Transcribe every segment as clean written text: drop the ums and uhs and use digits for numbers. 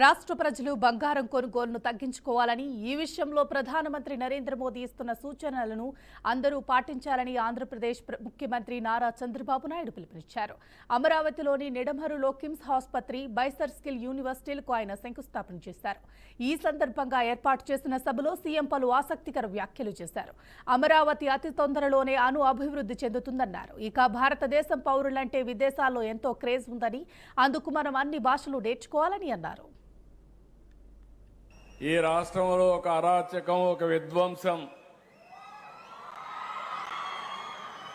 రాష్ట్ర ప్రజలు బంగారం కొనుగోలును తగ్గించుకోవాలని ఈ విషయంలో ప్రధానమంత్రి నరేంద్ర మోదీ ఇస్తున్న సూచనలను అందరూ పాటించాలని ఆంధ్రప్రదేశ్ ముఖ్యమంత్రి నారా చంద్రబాబు నాయుడు పిలుపునిచ్చారు. అమరావతిలోని నిడమరులో కిమ్స్ ఆసుపత్రి, బైసర్ స్కిల్ యూనివర్సిటీలకు ఆయన శంకుస్థాపన చేశారు. ఈ సందర్భంగా ఏర్పాటు చేసిన సభలో సీఎం పలు ఆసక్తికర వ్యాఖ్యలు చేశారు. అమరావతి అతి తొందరలోనే అభివృద్ధి చెందుతుందన్నారు. ఇక భారతదేశం పౌరులంటే విదేశాల్లో ఎంతో క్రేజ్ ఉందని, అందుకు మనం అన్ని భాషలు నేర్చుకోవాలని అన్నారు. ఈ రాష్ట్రంలో ఒక అరాచకం, ఒక విధ్వంసం,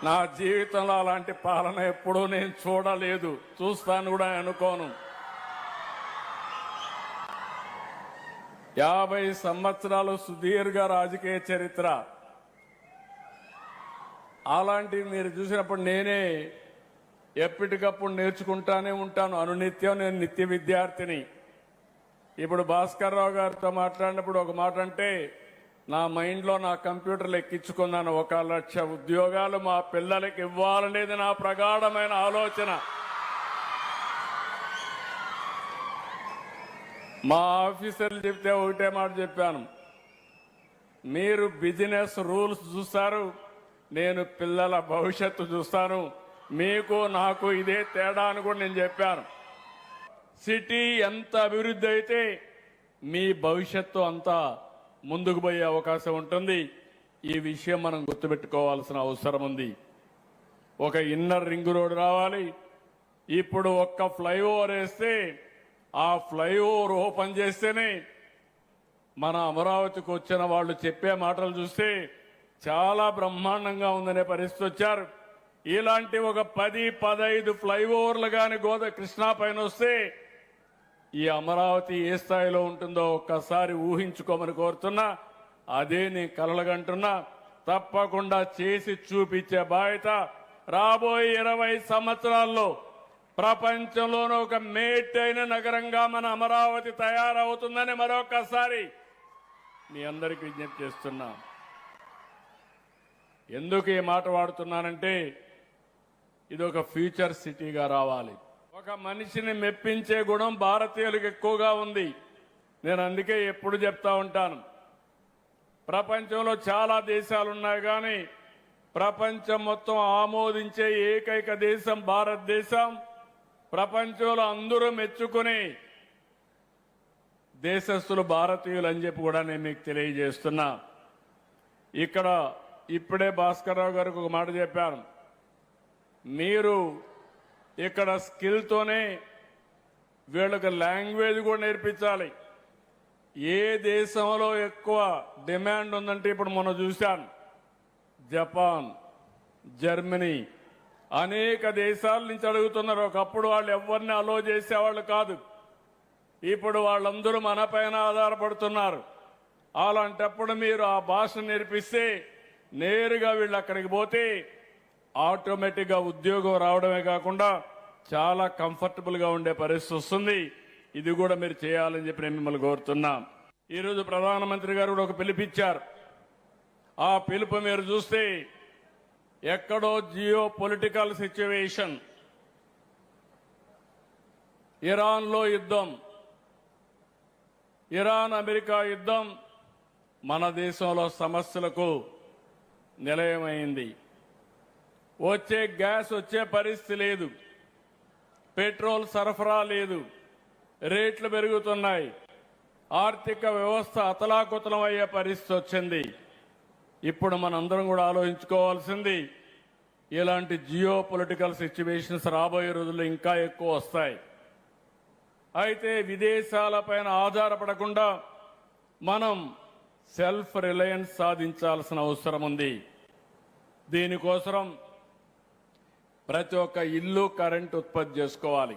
నా జీవితంలో అలాంటి పాలన ఎప్పుడూ నేను చూడలేదు, చూస్తాను కూడా అనుకోను. 50 సంవత్సరాలు సుదీర్ఘ రాజకీయ చరిత్ర. అలాంటివి మీరు చూసినప్పుడు నేనే ఎప్పటికప్పుడు నేర్చుకుంటానే ఉంటాను. అనునిత్యం నేను నిత్య విద్యార్థిని. ఇప్పుడు భాస్కర్ రావు గారితో మాట్లాడినప్పుడు ఒక మాట అంటే నా మైండ్లో నా కంప్యూటర్లు ఎక్కించుకున్నాను. 1,00,000 ఉద్యోగాలు మా పిల్లలకి ఇవ్వాలనేది నా ప్రగాఢమైన ఆలోచన. మా ఆఫీసర్లు చెప్తే ఒకటే మాట చెప్పాను, మీరు బిజినెస్ రూల్స్ చూస్తారు, నేను పిల్లల భవిష్యత్తు చూస్తాను, మీకు నాకు ఇదే తేడా అని కూడా నేను చెప్పాను. సిటీ ఎంత అభివృద్ధి అయితే మీ భవిష్యత్తు అంతా ముందుకు పోయే అవకాశం ఉంటుంది. ఈ విషయం మనం గుర్తుపెట్టుకోవాల్సిన అవసరం ఉంది. ఒక ఇన్నర్ రింగ్ రోడ్ రావాలి. ఇప్పుడు ఒక్క ఫ్లైఓవర్ వేస్తే, ఆ ఫ్లైఓవర్ ఓపెన్ చేస్తేనే మన అమరావతికి వచ్చిన వాళ్ళు చెప్పే మాటలు చూస్తే చాలా బ్రహ్మాండంగా ఉందనే పరిస్థితి వచ్చారు. ఇలాంటి ఒక 10-15 ఫ్లైఓవర్లు కానీ కృష్ణా పైన వస్తే ఈ అమరావతి ఏ స్థాయిలో ఉంటుందో ఒక్కసారి ఊహించుకోమని కోరుతున్నా. అదే నేను కలలుగంటున్నా. తప్పకుండా చేసి చూపించే బాధ్యత రాబోయే 20 సంవత్సరాల్లో ప్రపంచంలోనూ ఒక మేటైన నగరంగా మన అమరావతి తయారవుతుందని మరొకసారి మీ అందరికీ విజ్ఞప్తి చేస్తున్నా. ఎందుకు ఈ మాట వాడుతున్నానంటే ఇది ఒక ఫ్యూచర్ సిటీగా రావాలి. ఒక మనిషిని మెప్పించే గుణం భారతీయులకు ఎక్కువగా ఉంది. నేను అందుకే ఎప్పుడు చెప్తా ఉంటాను, ప్రపంచంలో చాలా దేశాలు ఉన్నాయి కానీ ప్రపంచం మొత్తం ఆమోదించే ఏకైక దేశం భారతదేశం. ప్రపంచంలో అందరూ మెచ్చుకునే దేశస్థులు భారతీయులు అని చెప్పి కూడా నేను మీకు తెలియజేస్తున్నా. ఇక్కడ ఇప్పుడే భాస్కర్ రావు గారికి ఒక మాట చెప్పాను, మీరు ఇక్కడ స్కిల్తోనే వీళ్ళకి లాంగ్వేజ్ కూడా నేర్పించాలి. ఏ దేశంలో ఎక్కువ డిమాండ్ ఉందంటే ఇప్పుడు మనం చూశాను, జపాన్, జర్మనీ, అనేక దేశాల నుంచి అడుగుతున్నారు. ఒకప్పుడు వాళ్ళు ఎవరిని అలో చేసేవాళ్ళు కాదు, ఇప్పుడు వాళ్ళందరూ మన పైన ఆధారపడుతున్నారు. అలాంటప్పుడు మీరు ఆ భాష నేర్పిస్తే నేరుగా వీళ్ళు అక్కడికి పోతే ఆటోమేటిక్గా ఉద్యోగం రావడమే కాకుండా చాలా కంఫర్టబుల్గా ఉండే పరిస్థితి వస్తుంది. ఇది కూడా మీరు చేయాలని చెప్పి నేను మిమ్మల్ని కోరుతున్నా. ఈరోజు ప్రధానమంత్రి గారు కూడా ఒక పిలుపిచ్చారు. ఆ పిలుపు మీరు చూస్తే ఎక్కడో జియో పొలిటికల్ సిచ్యువేషన్, ఇరాన్లో యుద్ధం, ఇరాన్ అమెరికా యుద్ధం మన దేశంలో సమస్యలకు నిలయమైంది. వచ్చే గ్యాస్ వచ్చే పరిస్థితి లేదు, పెట్రోల్ సరఫరా లేదు, రేట్లు పెరుగుతున్నాయి, ఆర్థిక వ్యవస్థ అతలాకుతలం అయ్యే పరిస్థితి వచ్చింది. ఇప్పుడు మనందరం కూడా ఆలోచించుకోవాల్సింది, ఇలాంటి జియో పొలిటికల్ సిచ్యువేషన్స్ రాబోయే రోజుల్లో ఇంకా ఎక్కువ వస్తాయి. అయితే విదేశాలపైన ఆధారపడకుండా మనం సెల్ఫ్ రిలయన్స్ సాధించాల్సిన అవసరం ఉంది. దీనికోసం ప్రతి ఒక్క ఇల్లు కరెంట్ ఉత్పత్తి చేసుకోవాలి.